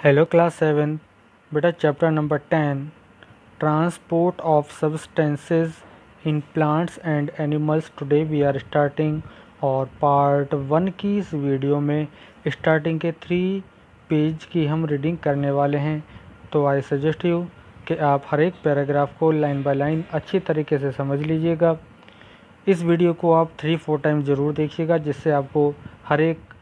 Hello class 7 बेटा chapter number 10 transport of substances in plants and animals. Today we are starting our part 1 की इस video में starting के 3 page की हम रीडिंग करने वाले हैं। तो आई सजेस्ट यू कि आप हर एक पैराग्राफ को लाइन बाय लाइन अच्छी तरीके से समझ लीजिएगा। इस वीडियो को आप 3-4 टाइम ज़रूर देखिएगा, जिससे आपको हर एक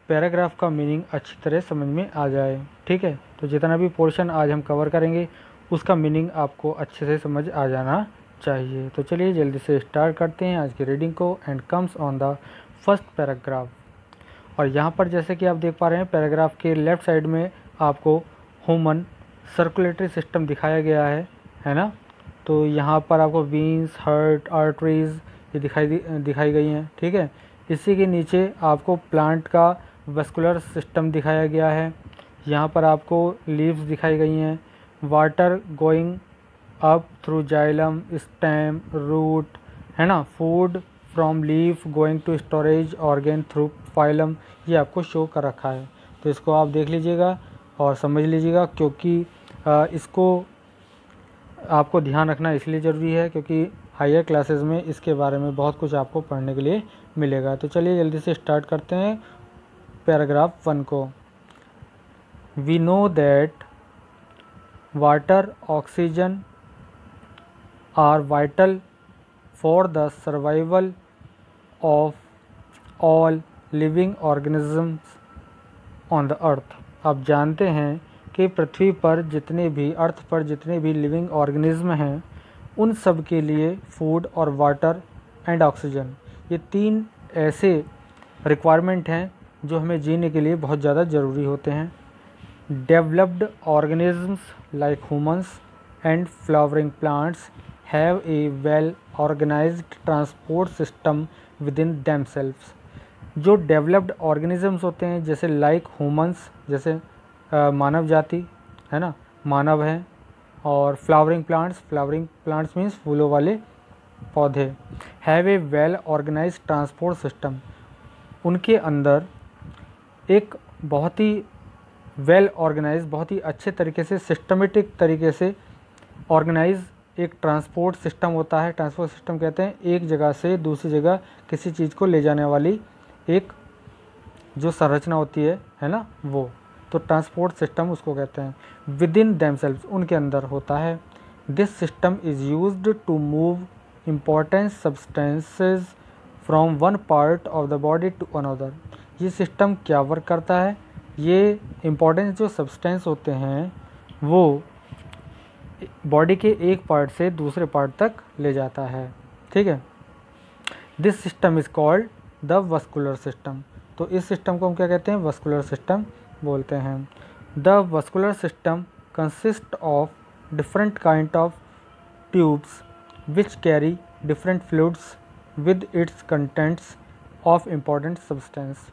पैराग्राफ का मीनिंग अच्छी तरह समझ में आ जाए। ठीक है, तो जितना भी पोर्शन आज हम कवर करेंगे उसका मीनिंग आपको अच्छे से समझ आ जाना चाहिए। तो चलिए जल्दी से स्टार्ट करते हैं आज की रीडिंग को। And comes on the first paragraph. और यहाँ पर जैसे कि आप देख पा रहे हैं, पैराग्राफ के लेफ़्ट साइड में आपको ह्यूमन सर्कुलेटरी सिस्टम दिखाया गया है ना। तो यहाँ पर आपको वीन्स, हार्ट, आर्टरीज ये दिखाई गई हैं। ठीक है, इसी के नीचे आपको प्लांट का वैस्कुलर सिस्टम दिखाया गया है। यहाँ पर आपको लीव्स दिखाई गई हैं, water going up through xylem, stem, root, है ना। Food from leaf going to storage organ through phloem, ये आपको शो कर रखा है। तो इसको आप देख लीजिएगा और समझ लीजिएगा, क्योंकि इसको आपको ध्यान रखना इसलिए ज़रूरी है क्योंकि हायर क्लासेस में इसके बारे में बहुत कुछ आपको पढ़ने के लिए मिलेगा। तो चलिए जल्दी से स्टार्ट करते हैं पैराग्राफ 1 को। We know that water, oxygen are vital for the survival of all living organisms on the earth. आप जानते हैं कि पृथ्वी पर अर्थ पर जितने भी लिविंग ऑर्गेनिज्म हैं, उन सब के लिए फूड और वाटर एंड ऑक्सीजन, ये 3 ऐसे रिक्वायरमेंट हैं जो हमें जीने के लिए बहुत ज़्यादा ज़रूरी होते हैं। Developed organisms like humans and flowering plants have a well organized transport system within themselves. जो डेवलप्ड ऑर्गेनिजम्स होते हैं, जैसे लाइक ह्यूमंस, जैसे मानव जाति है ना, मानव हैं, और फ्लावरिंग प्लांट्स मीन्स फूलों वाले पौधे, have a well organized transport system, उनके अंदर एक बहुत ही वेल ऑर्गेनाइज, बहुत ही अच्छे तरीके से, सिस्टमेटिक तरीके से ऑर्गेनाइज एक ट्रांसपोर्ट सिस्टम होता है। ट्रांसपोर्ट सिस्टम कहते हैं एक जगह से दूसरी जगह किसी चीज़ को ले जाने वाली एक जो संरचना होती है ना, वो तो ट्रांसपोर्ट सिस्टम उसको कहते हैं। विद इन देमसेल्व्स, उनके अंदर होता है। This system is used to move important substances from one part of the body to another. ये सिस्टम क्या वर्क करता है, ये इम्पॉर्टेंट जो सब्सटेंस होते हैं वो बॉडी के एक पार्ट से दूसरे पार्ट तक ले जाता है। ठीक है, this system is called the vascular system. तो इस सिस्टम को हम क्या कहते हैं, वस्कुलर सिस्टम बोलते हैं। The vascular system consist of different kind of tubes which carry different fluids with its contents of important substance.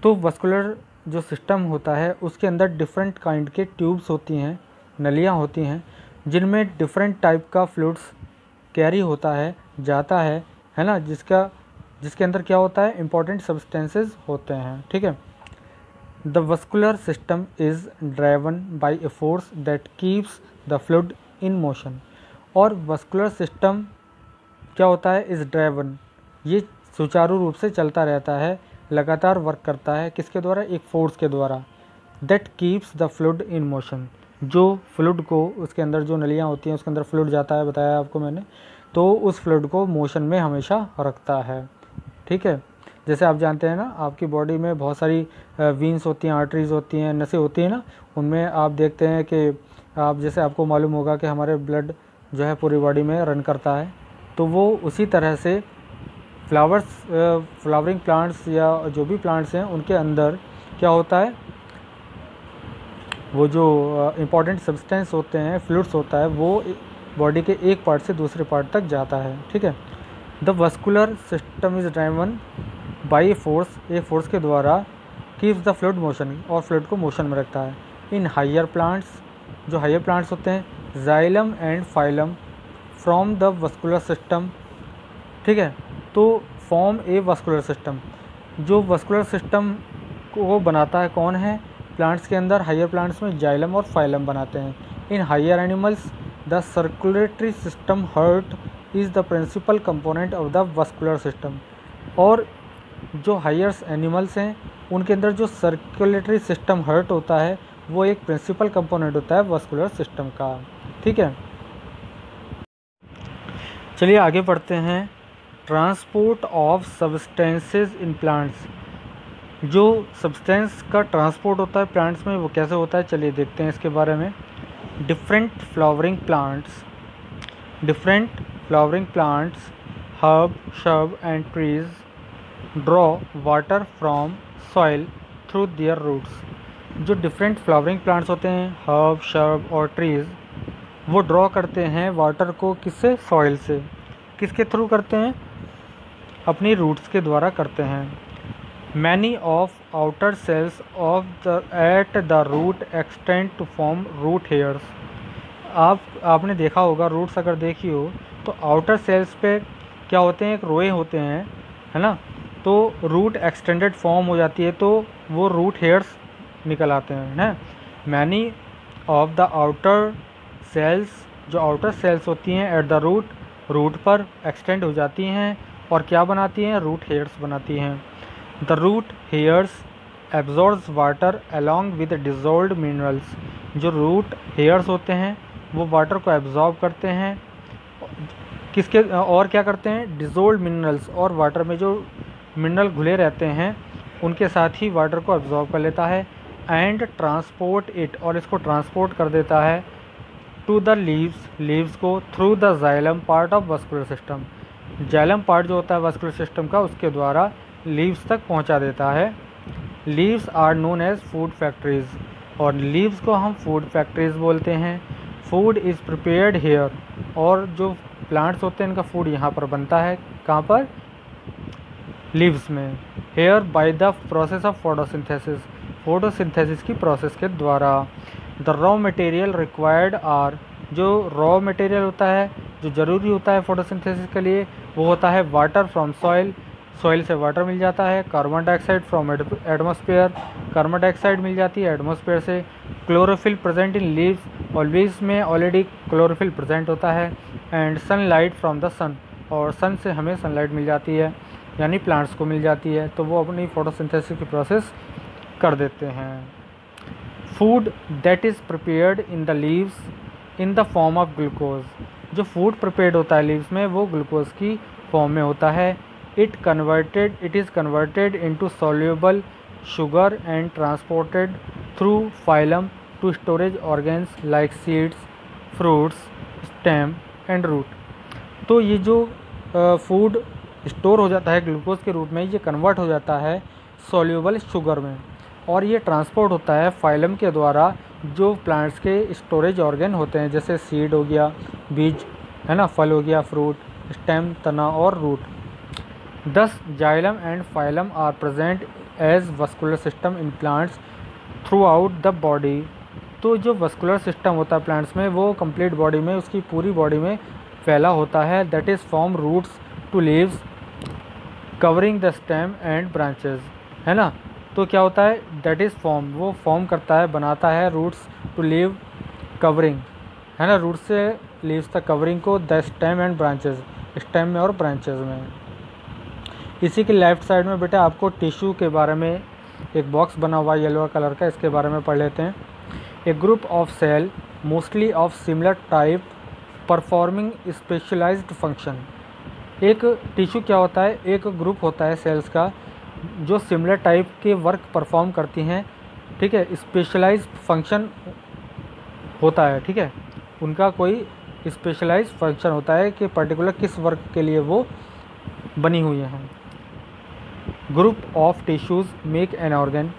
तो वस्कुलर जो सिस्टम होता है उसके अंदर डिफरेंट काइंड के ट्यूब्स होती हैं, नलियाँ होती हैं, जिनमें डिफरेंट टाइप का फ्लूइड्स कैरी होता है, जाता है ना, जिसके अंदर क्या होता है, इम्पॉर्टेंट सब्सटेंसेस होते हैं। ठीक है, the vascular system is driven by a force that keeps the fluid in motion. और वस्कुलर सिस्टम क्या होता है, इज़ ड्राइवन, ये सुचारू रूप से चलता रहता है, लगातार वर्क करता है, किसके द्वारा, एक फोर्स के द्वारा। That keeps the fluid in motion, जो फ्लूइड को, उसके अंदर जो नलियाँ होती हैं उसके अंदर फ्लूइड जाता है, बताया आपको मैंने, तो उस फ्लूइड को मोशन में हमेशा रखता है। ठीक है, जैसे आप जानते हैं ना, आपकी बॉडी में बहुत सारी वीन्स होती हैं, आर्टरीज होती हैं, नसें होती हैं ना, उनमें आप देखते हैं कि आप, जैसे आपको मालूम होगा कि हमारे ब्लड जो है पूरी बॉडी में रन करता है, तो वो उसी तरह से फ्लावरिंग प्लांट्स या जो भी प्लांट्स हैं उनके अंदर क्या होता है, वो जो इम्पॉर्टेंट सब्सटेंस होते हैं, फ्लूइड्स होता है, वो बॉडी के एक पार्ट से दूसरे पार्ट तक जाता है। ठीक है, the vascular system is driven by force, एक फोर्स के द्वारा, कीप्स द फ्लूइड मोशन, और फ्लूइड को मोशन में रखता है। इन हायर प्लांट्स, जो हायर प्लांट्स होते हैं, xylem and phloem from the vascular system. ठीक है, तो फॉर्म ए वस्कुलर सिस्टम, जो वस्कुलर सिस्टम को बनाता है कौन है, प्लांट्स के अंदर, हायर प्लांट्स में जाइलम और फाइलम बनाते हैं। In higher animals the circulatory system heart is the principal component of the vascular system. और जो हायर एनिमल्स हैं उनके अंदर जो सर्कुलेटरी सिस्टम हर्ट होता है वो एक प्रिंसिपल कंपोनेंट होता है वस्कुलर सिस्टम का। ठीक है, चलिए आगे पढ़ते हैं। Transport of substances in plants. जो सब्सटेंस का ट्रांसपोर्ट होता है प्लांट्स में वो कैसे होता है, चलिए देखते हैं इसके बारे में। Different flowering plants herb, shrub and trees draw water from soil through their roots। जो डिफरेंट फ्लावरिंग प्लांट्स होते हैं, हर्ब, shrub और ट्रीज़, वो ड्रॉ करते हैं वाटर को किससे, सॉइल से। किसके थ्रू करते हैं, अपनी रूट्स के द्वारा करते हैं। Many of outer cells of the at the root extend to form root hairs. आपने देखा होगा, रूट्स अगर देखी हो तो आउटर सेल्स पे क्या होते हैं, एक रोए होते हैं, है ना। तो रूट एक्सटेंडेड फॉर्म हो जाती है तो वो रूट हेयर्स निकल आते हैं ना। Many of the outer cells, जो आउटर सेल्स होती हैं एट द रूट पर एक्सटेंड हो जाती हैं और क्या बनाती हैं, रूट हेयर्स बनाती हैं। The root hairs absorbs water along with dissolved minerals. जो रूट हेयर्स होते हैं वो वाटर को एब्जॉर्ब करते हैं, किसके, और क्या करते हैं, डिजोल्व्ड मिनरल्स, और वाटर में जो मिनरल घुले रहते हैं उनके साथ ही वाटर को एब्जॉर्ब कर लेता है। एंड ट्रांसपोर्ट इट, और इसको ट्रांसपोर्ट कर देता है टू द लीव्स को through the xylem part of vascular system. Xylem part जो होता है वस्कुलर सिस्टम का, उसके द्वारा लीव्स तक पहुंचा देता है। Leaves are known as food factories, और लीव्स को हम फूड फैक्ट्रीज बोलते हैं। फूड इज़ प्रिपेयर्ड हेयर, और जो प्लांट्स होते हैं इनका फूड यहाँ पर बनता है, कहाँ पर, लीव्स में। Here by the process of photosynthesis की प्रोसेस के द्वारा। The raw material required are, जो रॉ मटेरियल होता है जो ज़रूरी होता है फोटोसिंथेसिस के लिए, वो होता है वाटर फ्रॉम सॉइल से वाटर मिल जाता है। Carbon dioxide from atmosphere, carbon dioxide मिल जाती है एटमॉस्फेयर से। क्लोरोफिल प्रेजेंट इन लीव्स, और लीव्स में ऑलरेडी क्लोरोफिल प्रेजेंट होता है। And sunlight from the sun, और सन से हमें सनलाइट मिल जाती है, यानी प्लांट्स को मिल जाती है, तो वो अपनी फोटोसिंथेसिस की प्रोसेस कर देते हैं। Food that is prepared in the leaves in the form of glucose. जो फूड प्रिपेयर्ड होता है लीव्स में वो ग्लूकोज की फॉर्म में होता है। It is converted into soluble sugar and transported through phloem to storage organs like seeds, fruits, stem and root. तो ये जो फूड स्टोर हो जाता है ग्लूकोज के रूप में, ये कन्वर्ट हो जाता है सॉल्युबल शुगर में, और ये ट्रांसपोर्ट होता है फाइलम के द्वारा, जो प्लांट्स के स्टोरेज ऑर्गन होते हैं, जैसे सीड हो गया, बीज है ना, फल हो गया, फ्रूट, स्टेम, तना और root. Thus xylem and phloem are present as vascular system in plants throughout the body. तो जो वस्कुलर सिस्टम होता है प्लांट्स में वो कंप्लीट बॉडी में, उसकी पूरी बॉडी में फैला होता है। That is from roots to leaves covering the stem and branches, है ना। तो क्या होता है, दैट इज़ फॉर्म, वो फॉर्म करता है, बनाता है रूट्स टू लीव कवरिंग, है ना, रूट से लीव्स तक कवरिंग को, the stem and branches, stem में और ब्रांचेज में। इसी के लेफ्ट साइड में बेटा आपको टिश्यू के बारे में एक बॉक्स बना हुआ है येलो कलर का, इसके बारे में पढ़ लेते हैं। A group of cell mostly of similar type performing specialised function. एक टिश्यू क्या होता है, एक ग्रुप होता है सेल्स का जो सिमिलर टाइप के वर्क परफॉर्म करती हैं, ठीक है, स्पेशलाइज्ड फंक्शन होता है, ठीक है, उनका कोई स्पेशलाइज्ड फंक्शन होता है कि पर्टिकुलर किस वर्क के लिए वो बनी हुई हैं। Group of tissues make an organ,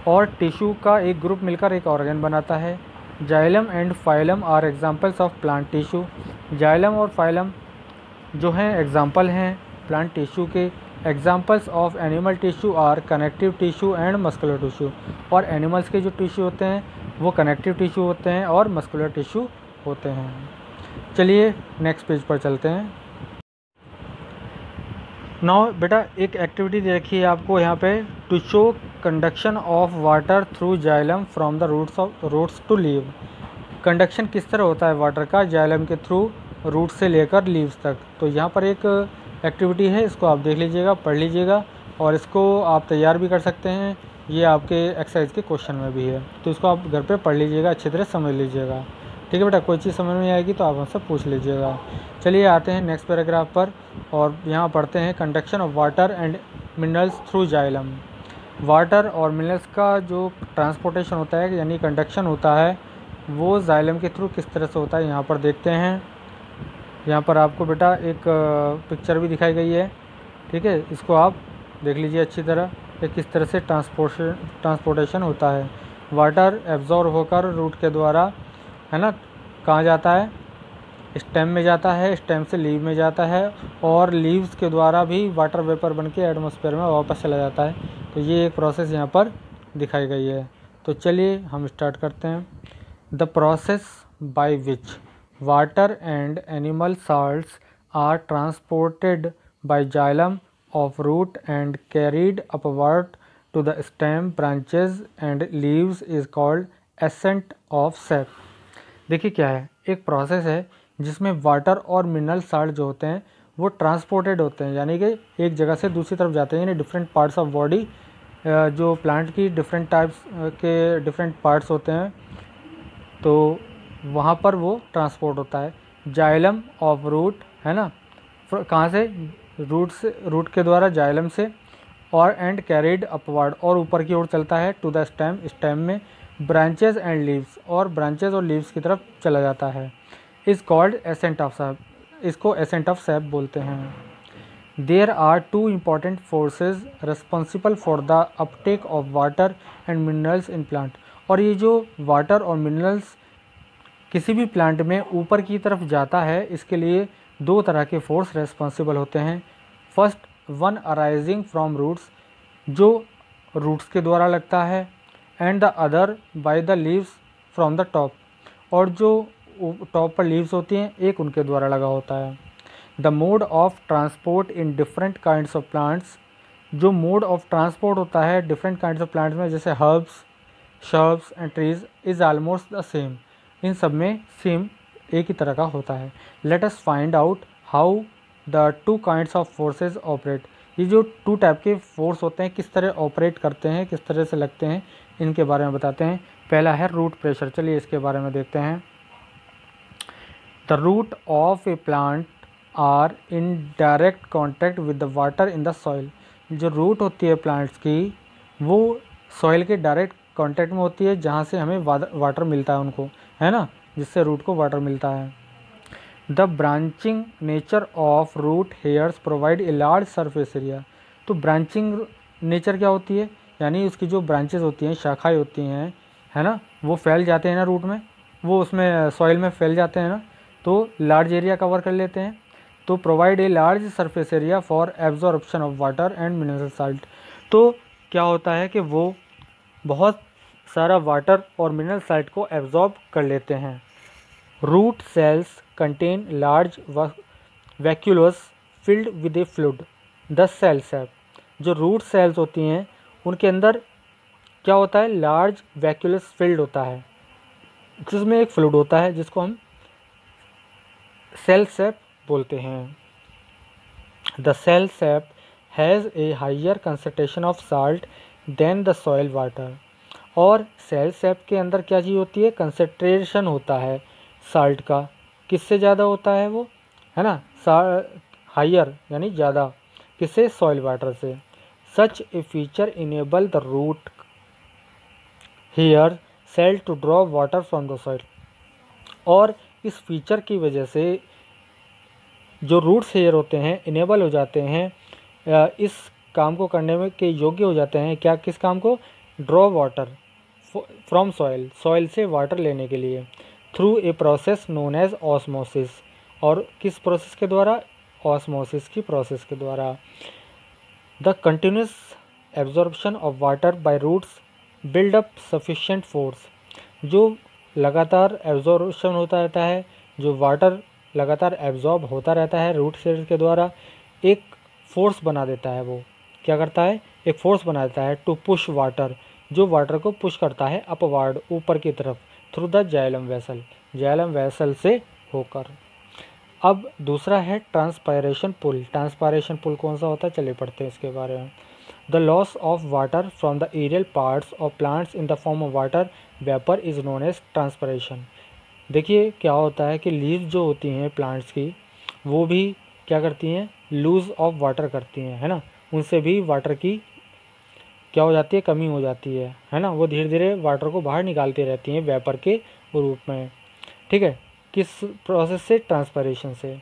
और टिश्यू का एक ग्रुप मिलकर एक ऑर्गन बनाता है। Xylem and phloem are examples of plant tissue. Xylem और फाइलम जो हैं एग्जांपल हैं प्लांट टिश्यू के। Examples of animal tissue are connective tissue and muscular tissue, और एनिमल्स के जो टिश्यू होते हैं वो कनेक्टिव टिश्यू होते हैं और मस्कुलर टिश्यू होते हैं। चलिए नेक्स्ट पेज पर चलते हैं। नाउ बेटा एक एक्टिविटी दे रखी है आपको यहाँ पे, to show conduction of water through xylem from the roots to leave. Conduction किस तरह होता है वाटर का जाइलम के थ्रू रूट से लेकर लीव्स तक। तो यहाँ पर एक एक्टिविटी है, इसको आप देख लीजिएगा, पढ़ लीजिएगा और इसको आप तैयार भी कर सकते हैं। ये आपके एक्सरसाइज के क्वेश्चन में भी है, तो इसको आप घर पे पढ़ लीजिएगा, अच्छी तरह समझ लीजिएगा। ठीक है बेटा, कोई चीज़ समझ में आएगी तो आप हमसे पूछ लीजिएगा। चलिए आते हैं नेक्स्ट पैराग्राफ पर और यहाँ पढ़ते हैं conduction of water and minerals through xylem. Water और मिनरल्स का जो ट्रांसपोर्टेशन होता है यानी कंडक्शन होता है वो जाइलम के थ्रू किस तरह से होता है यहाँ पर देखते हैं। यहाँ पर आपको बेटा एक पिक्चर भी दिखाई गई है, ठीक है, इसको आप देख लीजिए अच्छी तरह कि किस तरह से ट्रांसपोर्टेशन होता है। वाटर एब्जॉर्ब होकर रूट के द्वारा, है ना, कहाँ जाता है, स्टेम में जाता है, स्टेम से लीव में जाता है और लीव्स के द्वारा भी वाटर वेपर बन के एटमॉस्फेयर में वापस चला जाता है। तो ये एक प्रोसेस यहाँ पर दिखाई गई है। तो चलिए हम स्टार्ट करते हैं। The process by which water and animal salts are transported by xylem of root and carried upward to the stem, branches and leaves is called ascent of sap। देखिए क्या है, एक प्रोसेस है जिसमें वाटर और mineral salt जो होते हैं वो ट्रांसपोर्टेड होते हैं, यानी कि एक जगह से दूसरी तरफ जाते हैं, यानी डिफरेंट पार्ट्स ऑफ बॉडी, जो प्लांट की डिफरेंट टाइप्स के डिफरेंट पार्ट्स होते हैं तो वहाँ पर वो ट्रांसपोर्ट होता है। जाइलम ऑफ रूट, है ना, कहाँ से, रूट के द्वारा जाइलम से, और एंड कैरिड अपवर्ड और ऊपर की ओर चलता है, टू द स्टेम, स्टेम में, ब्रांचेज एंड लीव्स और ब्रांचेज और लीव्स की तरफ चला जाता है। Is called ascent of sap, इसको एसेंट ऑफ सैप बोलते हैं। There are two important forces responsible for the uptake of water and minerals in plant. और ये जो वाटर और मिनरल्स किसी भी प्लांट में ऊपर की तरफ जाता है, इसके लिए दो तरह के फोर्स रेस्पॉन्सिबल होते हैं। First, one arising from roots, जो रूट्स के द्वारा लगता है, and the other by the leaves from the top, और जो टॉप पर लीव्स होती हैं एक उनके द्वारा लगा होता है। The mode of transport in different kinds of plants, जो मोड ऑफ ट्रांसपोर्ट होता है डिफरेंट काइंड्स ऑफ प्लांट्स में, जैसे herbs, shrubs and trees, is almost the same, इन सब में सेम एक ही तरह का होता है। Let us find out how the two kinds of forces operate. ये जो टू टाइप के फोर्स होते हैं किस तरह ऑपरेट करते हैं, किस तरह से लगते हैं, इनके बारे में बताते हैं। पहला है रूट प्रेशर, चलिए इसके बारे में देखते हैं। The root of a plant are in direct contact with the water in the soil. जो रूट होती है प्लांट्स की वो सॉइल के डायरेक्ट कॉन्टैक्ट में होती है, जहाँ से हमें वाटर मिलता है उनको, है ना, जिससे रूट को वाटर मिलता है। The branching nature of root hairs provide a large surface area. तो ब्रांचिंग नेचर क्या होती है, यानी उसकी जो ब्रांचेस होती हैं, शाखाएं होती हैं, है ना, वो फैल जाते हैं ना रूट में, वो उसमें सॉइल में फैल जाते हैं ना, तो लार्ज एरिया कवर कर लेते हैं। तो provide a large surface area for absorption of water and mineral salt. तो क्या होता है कि वो बहुत सारा वाटर और मिनरल साल्ट को एब्जॉर्ब कर लेते हैं। Root cells contain large vacuoles filled with a fluid, the cell sap. जो रूट सेल्स होती हैं उनके अंदर क्या होता है, लार्ज वैक्यूलस फिल्ड होता है, जिसमें एक फ्लूइड होता है जिसको हम सेल सैप बोलते हैं। The cell sap has a higher concentration of salt than the soil water. और सेल सैप के अंदर क्या चीज़ होती है, कंसंट्रेशन होता है साल्ट का, किससे ज़्यादा होता है वो, है ना, हायर यानी ज़्यादा, किससे, सॉइल वाटर से। Such a feature enable the root hair cell to draw water from the soil. और इस फीचर की वजह से जो रूट्स हेयर होते हैं इनेबल हो जाते हैं, इस काम को करने में के योग्य हो जाते हैं, क्या, किस काम को, draw water from soil, soil से वाटर लेने के लिए, through a process known as osmosis. और किस प्रोसेस के द्वारा, ऑस्मोसिस की प्रोसेस के द्वारा। The continuous absorption of water by roots build up sufficient force. जो लगातार एब्जॉर्प्शन होता रहता है, जो वाटर लगातार एब्जॉर्ब होता रहता है रूट सेल्स के द्वारा, एक फोर्स बना देता है। वो क्या करता है, एक फोर्स बना देता है टू पुश वाटर, जो वाटर को पुश करता है अपवार्ड, ऊपर की तरफ, through the xylem vessel, xylem vessel से होकर। अब दूसरा है ट्रांसपायरेशन पुल। ट्रांसपायरेशन पुल कौन सा होता है, चलिए पढ़ते हैं इसके बारे में। The loss of water from the aerial parts of plants in the form of water vapour is known as transpiration. देखिए क्या होता है कि लीव्स जो होती हैं प्लांट्स की, वो भी क्या करती हैं, लूज ऑफ वाटर करती हैं, है ना, उनसे भी वाटर की क्या हो जाती है, कमी हो जाती है ना। वो धीरे धीरे वाटर को बाहर निकालती रहती हैं वेपर के रूप में, ठीक है। किस प्रोसेस से, ट्रांसपायरेशन से।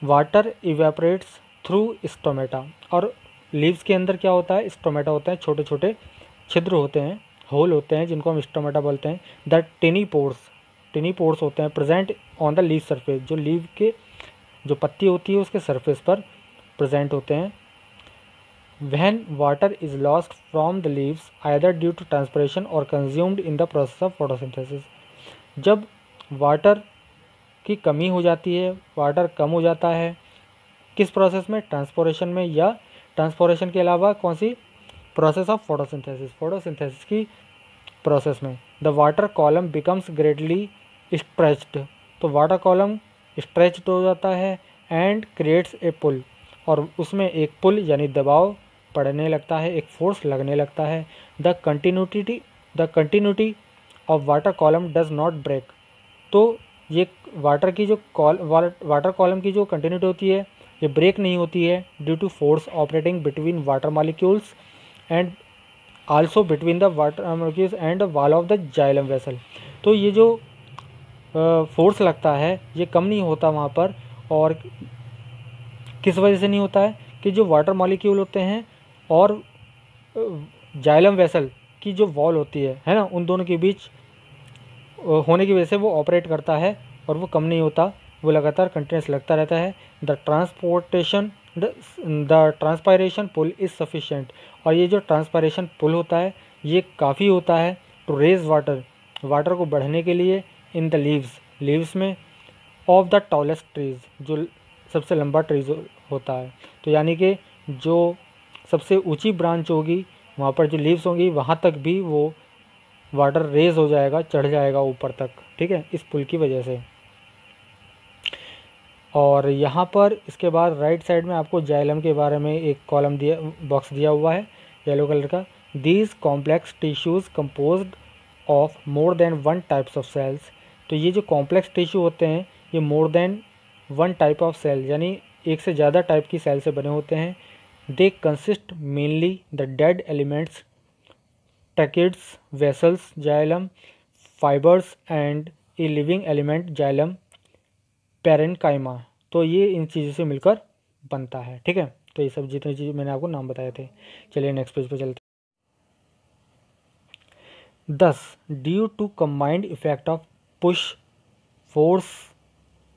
वाटर इवेपोरेट्स थ्रू स्टोमेटा, और लीव्स के अंदर क्या होता है, स्टोमेटा होते हैं, छोटे छोटे छिद्र होते हैं, होल होते हैं, जिनको हम स्टोमेटा बोलते हैं। द टिनी पोर्स होते हैं present on the leaf surface, जो लीव के जो पत्ती होती है उसके सरफेस पर प्रेजेंट होते हैं। When water is lost from the leaves either due to transpiration or consumed in the process of photosynthesis, जब वाटर की कमी हो जाती है, वाटर कम हो जाता है, किस प्रोसेस में, ट्रांसपोरेशन में, या ट्रांसपोरेशन के अलावा कौन सी, प्रोसेस ऑफ फोटोसिंथेसिस, फोटोसिंथेसिस की प्रोसेस में। The water column becomes greatly stretched, तो वाटर कॉलम स्ट्रेच्ड हो जाता है एंड क्रिएट्स ए पुल, और उसमें एक पुल यानी दबाव पड़ने लगता है, एक फोर्स लगने लगता है। The continuity of water column does not break, तो ये वाटर की जो वाटर कॉलम की जो कंटिन्यूटी होती है ये ब्रेक नहीं होती है, due to force operating between water molecules and also between the water molecules and wall of the xylem vessel. तो ये जो फोर्स लगता है ये कम नहीं होता वहाँ पर, और किस वजह से नहीं होता है कि जो वाटर मॉलिक्यूल होते हैं और जाइलम वेसल की जो वॉल होती है ना, उन दोनों के बीच होने की वजह से वो ऑपरेट करता है, और वो कम नहीं होता, वो लगातार कंटिन्यूस लगता रहता है। The transpiration pull is sufficient, और ये जो ट्रांसपायरेशन पुल होता है ये काफ़ी होता है टू रेज वाटर को बढ़ने के लिए इन द लीव्स में ऑफ द टॉलेस्ट ट्रीज, जो सबसे लंबा ट्रीज होता है। तो यानी कि जो सबसे ऊंची ब्रांच होगी वहाँ पर जो लीव्स होंगी वहाँ तक भी वो वाटर रेज हो जाएगा, चढ़ जाएगा ऊपर तक, ठीक है, इस पुल की वजह से। और यहाँ पर इसके बाद राइट साइड में आपको जाइलम के बारे में एक कॉलम बॉक्स दिया हुआ है येलो कलर का। These complex tissues composed of more than one types of cells, तो ये जो कॉम्प्लेक्स टिश्यू होते हैं ये more than one type of cell यानी एक से ज़्यादा टाइप की सेल से बने होते हैं। They consist mainly the dead elements tracheids, vessels, xylem, fibres and a living element xylem parenchyma, तो ये इन चीज़ों से मिलकर बनता है, ठीक है। तो ये सब जितनी चीज़ मैंने आपको नाम बताए थे। चलिए नेक्स्ट पेज पे चलते हैं। 10 due to combined effect of push force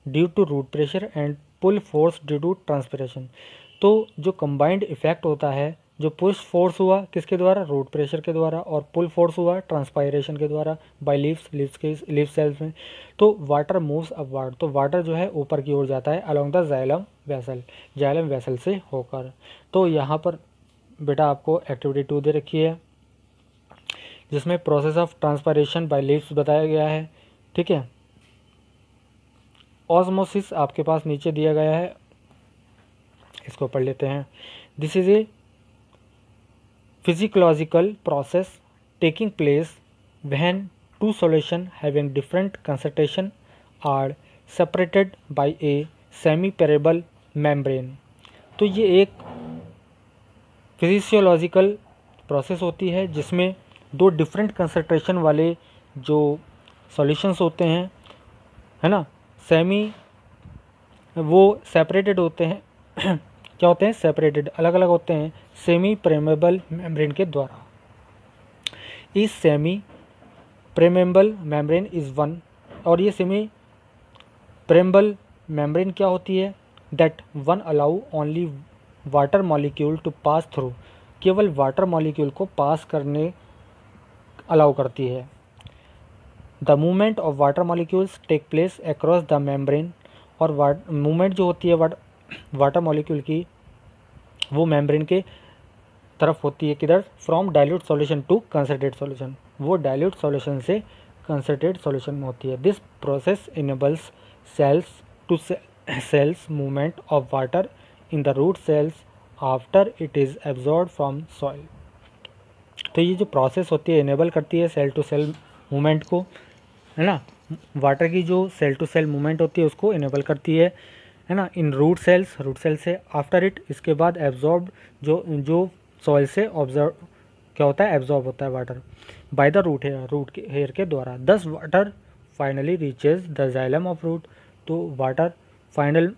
due to root pressure and pull force due to transpiration, तो जो कंबाइंड इफेक्ट होता है, जो पुश फोर्स हुआ किसके द्वारा, रूट प्रेशर के द्वारा, और पुल फोर्स हुआ ट्रांसपायरेशन के द्वारा बाय लीव्स सेल्स में, तो वाटर मूव्स अपवर्ड, तो वाटर जो है ऊपर की ओर जाता है अलोंग द जाइलम वेसल से होकर। तो यहाँ पर बेटा आपको एक्टिविटी 2 दे रखी है जिसमें process of transpiration by leaves बताया गया है, ठीक है। ऑस्मोसिस आपके पास नीचे दिया गया है, इसको पढ़ लेते हैं। This is a physiological process taking place when two solutions having different concentration are separated by a semi-permeable membrane, तो ये एक फिजियोलॉजिकल प्रोसेस होती है जिसमें दो डिफरेंट कंसंट्रेशन वाले जो सॉल्यूशंस होते हैं, है ना, वो सेपरेटेड होते हैं क्या होते हैं, सेपरेटेड, अलग अलग होते हैं सेमी प्रेमेबल मेम्ब्रेन के द्वारा। इस semi permeable membrane is one, और ये सेमी प्रेमेबल मेम्ब्रेन क्या होती है, that one allow only water molecule to pass through, केवल वाटर मॉलिक्यूल को पास करने अलाउ करती है। The movement of water molecules take place across the membrane, और मूवमेंट जो होती है वाटर मॉलिक्यूल की वो मेम्ब्रेन के तरफ होती है, किधर, from dilute solution to concentrate solution, वो डाइल्यूट सॉल्यूशन से कंसनट्रेट सॉल्यूशन में होती है। This process enables cells to cells movement of water in the root cells after it is absorb from soil. तो ये जो प्रोसेस होती है इनेबल करती है सेल टू सेल मूवमेंट को, है ना, वाटर की जो सेल टू सेल मूवमेंट होती है उसको इनेबल करती है ना, इन रूट सेल से आफ्टर इट, इसके बाद एब्जॉर्ब, जो सॉइल से ऑब्जर्व क्या होता है, एब्जॉर्ब होता है water by the root hair के द्वारा। Thus water finally reaches the xylem of root, तो वाटर फाइनल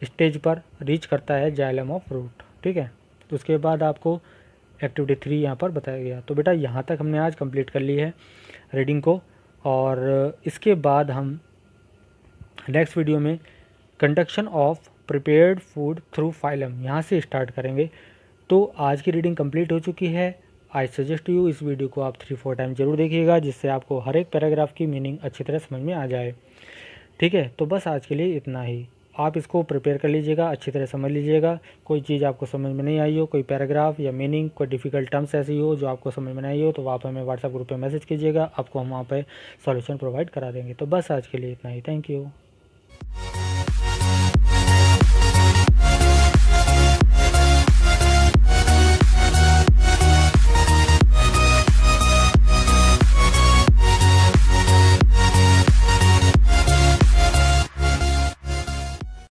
स्टेज पर रीच करता है जाइलम ऑफ रूट। ठीक है, तो उसके बाद आपको एक्टिविटी 3 यहाँ पर बताया गया। तो बेटा यहाँ तक हमने आज कंप्लीट कर ली है रीडिंग को, और इसके बाद हम नेक्स्ट वीडियो में conduction of prepared food through phylum यहाँ से स्टार्ट करेंगे। तो आज की रीडिंग कंप्लीट हो चुकी है। आई सजेस्ट यू इस वीडियो को आप 3-4 टाइम जरूर देखिएगा, जिससे आपको हर एक पैराग्राफ की मीनिंग अच्छी तरह समझ में आ जाए। ठीक है, तो बस आज के लिए इतना ही। आप इसको प्रिपेयर कर लीजिएगा, अच्छी तरह समझ लीजिएगा। कोई चीज़ आपको समझ में नहीं आई हो, कोई पैराग्राफ या मीनिंग, कोई डिफ़िकल्ट टर्म्स ऐसी हो जो आपको समझ में नहीं आई हो, तो आप हमें व्हाट्सएप ग्रुप पे मैसेज कीजिएगा, आपको हम वहाँ पे सॉल्यूशन प्रोवाइड करा देंगे। तो बस आज के लिए इतना ही। Thank you.